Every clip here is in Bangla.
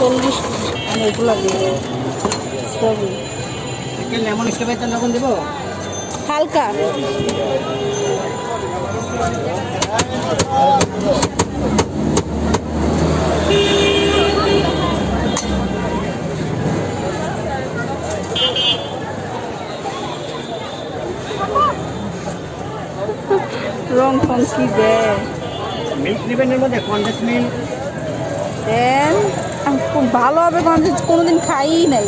40 এগুলো দিয়ে স্ট্রবেরি লেমন স্ট্রবেরিতে লবণ দেবো হালকা রং ফং কি দেয় মিল্ক নেবেন এর মধ্যে কনডেন্স মিল্ক দেন খুব ভালো হবে কনডেন্স কোনোদিন খাইই নাই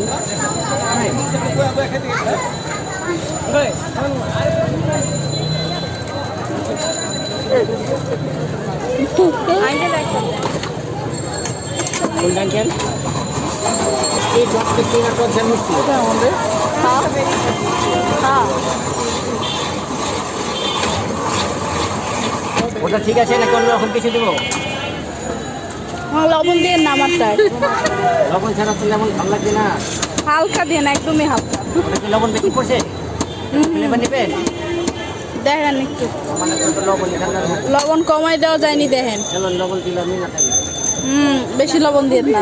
গোল্ডেন এই ডক্টর কিনা তো জানিস এটা আমাদের হ্যাঁ হ্যাঁ ওটা ঠিক আছে না কোনো রকম কিছু দেবো লবণ দিয়ে নামারটায় লবণ ছাড়া তো লেমন ভালো লাগছে না হালকা দিয়ে না একদমই হালকা ওটা কি লবণ বেশি পড়ছে ফ্লেভার নেবেন দেখেন একটু আমাদের তো লবণ এখানে লবণ কমাই দেওয়া যায়নি দেখেন চলো লবণ দিলাম না থাকে বেশি লবণ দিয়ে না